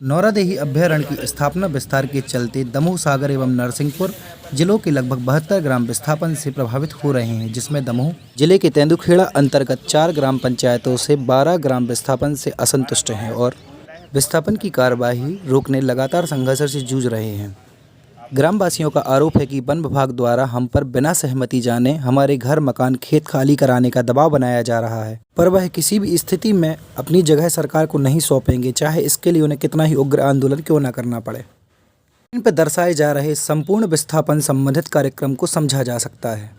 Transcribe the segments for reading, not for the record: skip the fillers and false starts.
नौरादेही अभयारण्य की स्थापना विस्तार के चलते दमोह, सागर एवं नरसिंहपुर जिलों के लगभग 72 ग्राम विस्थापन से प्रभावित हो रहे हैं, जिसमें दमोह जिले के तेंदुखेड़ा अंतर्गत 4 ग्राम पंचायतों से 12 ग्राम विस्थापन से असंतुष्ट हैं और विस्थापन की कार्यवाही रोकने लगातार संघर्ष से जूझ रहे हैं। ग्रामवासियों का आरोप है कि वन विभाग द्वारा हम पर बिना सहमति जाने हमारे घर, मकान, खेत खाली कराने का दबाव बनाया जा रहा है, पर वह किसी भी स्थिति में अपनी जगह सरकार को नहीं सौंपेंगे, चाहे इसके लिए उन्हें कितना ही उग्र आंदोलन क्यों न करना पड़े। इन पर दर्शाए जा रहे संपूर्ण विस्थापन संबंधित कार्यक्रम को समझा जा सकता है।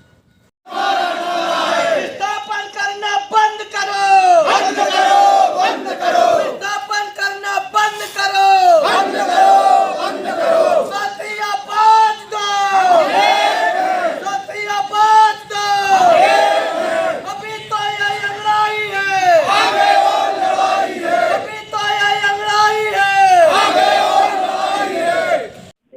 विस्थापन करना बंद करो, बंद करो, बंद करो। विस्थापन करना बंद करो, बंद करो, बंद करो। सतिया बाज दो, सतिया बाज दो। अभी तो ये लड़ाई है, आगे और लड़ाई है। अभी तो ये लड़ाई है, आगे और लड़ाई है।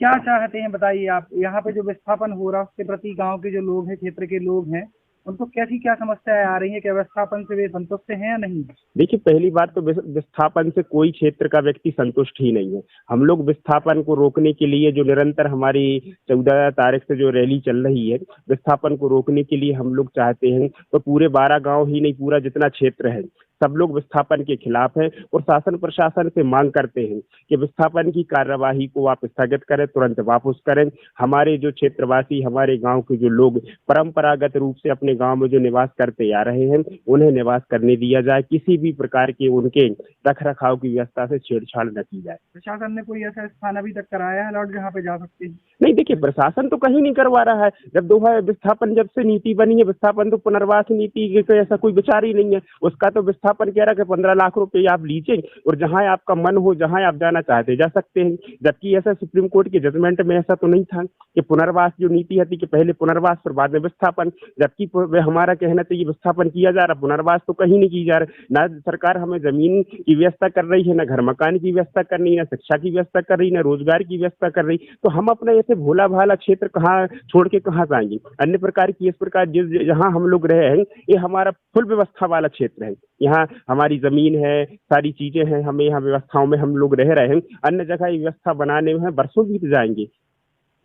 क्या चाहते हैं बताइए आप? यहाँ पे जो विस्थापन हो रहा है उसके प्रति गांव के जो लोग हैं, क्षेत्र के लोग हैं, उनको कैसी क्या समस्याएं आ रही हैं? क्या विस्थापन से वे संतुष्ट हैं या नहीं? देखिए, पहली बात तो विस्थापन से कोई क्षेत्र का व्यक्ति संतुष्ट ही नहीं है। हम लोग विस्थापन को रोकने के लिए जो निरंतर हमारी 14 तारीख से जो रैली चल रही है, विस्थापन को रोकने के लिए हम लोग चाहते हैं तो पूरे 12 गांव ही नहीं, पूरा जितना क्षेत्र है सब लोग विस्थापन के खिलाफ हैं और शासन प्रशासन से मांग करते हैं कि विस्थापन की कार्यवाही को आप स्थगित करें, तुरंत वापस करें। हमारे जो क्षेत्रवासी, हमारे गांव के जो लोग परंपरागत रूप से अपने गांव में जो निवास करते आ रहे हैं, उन्हें निवास करने दिया जाए। किसी भी प्रकार के उनके रख रखाव की व्यवस्था से छेड़छाड़ न की जाए। प्रशासन ने कोई ऐसा स्थान अभी तक कराया है अलॉट जहाँ पे जा सकते हैं? नहीं, देखिए, प्रशासन तो कहीं नहीं करवा रहा है। जब विस्थापन जब से नीति बनी है, विस्थापन तो पुनर्वास नीति का ऐसा कोई विचार ही नहीं है। उसका तो विस्थापन कह रहा है कि 15 लाख रुपए आप लीजिए और जहां आपका मन हो, जहां आप जाना चाहते जा सकते हैं। जबकि ऐसा सुप्रीम कोर्ट के जजमेंट में ऐसा तो नहीं था कि पुनर्वास जो नीति थी कि पहले पुनर्वास फिर बाद में विस्थापन। जबकि हमारा कहना था ये विस्थापन किया जा रहा, पुनर्वास तो कहीं नहीं की जा रहा। ना सरकार हमें जमीन की व्यवस्था कर रही है, ना घर मकान की व्यवस्था कर रही है, ना शिक्षा की व्यवस्था कर रही है, ना रोजगार की व्यवस्था कर रही। तो हम अपने ऐसे भोला भाला क्षेत्र कहाँ छोड़ के कहाँ जाएंगे? अन्य प्रकार की इस प्रकार जहाँ हम लोग रहे हैं, ये हमारा फुल व्यवस्था वाला क्षेत्र है। यहाँ हमारी जमीन है, सारी चीजें हैं, हमें यहाँ व्यवस्थाओं में हम लोग रह रहे हैं। अन्य जगह ये व्यवस्था बनाने में वर्षों बीत जाएंगे।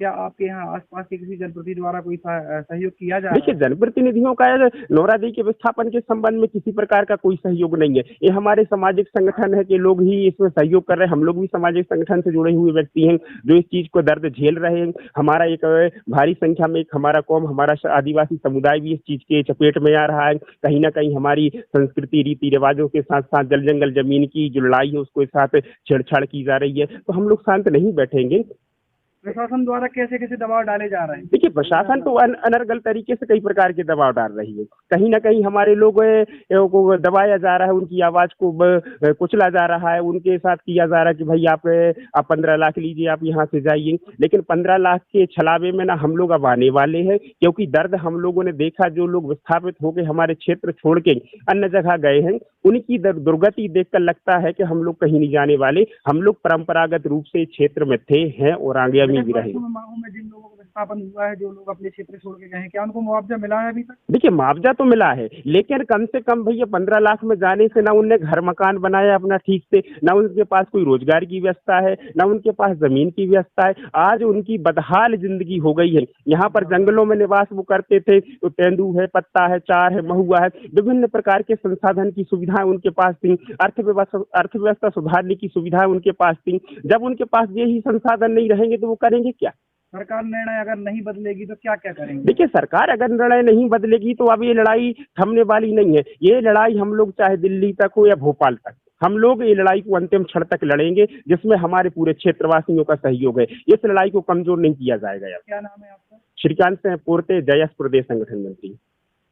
क्या आपके यहाँ आसपास के किसी जनप्रतिनिधि द्वारा कोई सहयोग किया जा रहा है? देखिए, जनप्रतिनिधियों का नौरादेही के विस्थापन के संबंध में किसी प्रकार का कोई सहयोग नहीं है। ये हमारे सामाजिक संगठन है कि लोग ही इसमें सहयोग कर रहे हैं। हम लोग भी सामाजिक संगठन से जुड़े हुए व्यक्ति हैं जो इस चीज को दर्द झेल रहे हैं। हमारा एक भारी संख्या में एक हमारा कौम, हमारा आदिवासी समुदाय भी इस चीज के चपेट में आ रहा है। कहीं ना कहीं हमारी संस्कृति, रीति रिवाजों के साथ साथ जल जंगल जमीन की जो लड़ाई है उसके साथ छेड़छाड़ की जा रही है। तो हम लोग शांत नहीं बैठेंगे। प्रशासन द्वारा कैसे कैसे दबाव डाले जा रहे हैं? देखिए, प्रशासन तो अनर्गल तरीके से कई प्रकार के दबाव डाल रही है। कहीं ना कहीं हमारे लोग को दबाया जा रहा है, उनकी आवाज को कुचला जा रहा है, उनके साथ किया जा रहा है कि भाई आप 15 लाख लीजिए, आप यहाँ से जाइए। लेकिन 15 लाख के छलावे में ना हम लोग अब आने वाले हैं, क्योंकि दर्द हम लोगों ने देखा। जो लोग विस्थापित हो गए, हमारे क्षेत्र छोड़ के अन्य जगह गए हैं, उनकी दुर्गति देखकर लगता है कि हम लोग कहीं नहीं जाने वाले। हम लोग परंपरागत रूप से क्षेत्र में थे, हैं और आगे भी रहेंगे। में जिन लोगों को विस्थापन हुआ है, जो लोग अपने क्षेत्र छोड़ के गए हैं, क्या उनको मुआवजा मिला है अभी तक? देखिए, मुआवजा तो मिला है, लेकिन कम से कम भैया 15 लाख में जाने से ना उनने घर मकान बनाया अपना ठीक से, ना उनके पास कोई रोजगार की व्यवस्था है, ना उनके पास जमीन की व्यवस्था है। आज उनकी बदहाल जिंदगी हो गई है। यहाँ पर जंगलों में निवास वो करते थे तो तेंदू है, पत्ता है, चार है, महुआ है, विभिन्न प्रकार के संसाधन की सुविधाएं उनके पास थी। अर्थव्यवस्था सुधारने की सुविधाएं उनके पास थी। जब उनके पास यही संसाधन नहीं रहेंगे तो वो करेंगे क्या? सरकार निर्णय अगर नहीं बदलेगी तो क्या क्या करेंगे? देखिए, सरकार अगर निर्णय नहीं बदलेगी तो अब ये लड़ाई थमने वाली नहीं है। ये लड़ाई हम लोग चाहे दिल्ली तक हो या भोपाल तक, हम लोग ये लड़ाई को अंतिम क्षण तक लड़ेंगे, जिसमें हमारे पूरे क्षेत्रवासियों का सहयोग है। इस लड़ाई को कमजोर नहीं किया जाएगा। क्या नाम है आपका? श्रीकांत सिंह पोर्ते, जयस प्रदेश संगठन मंत्री।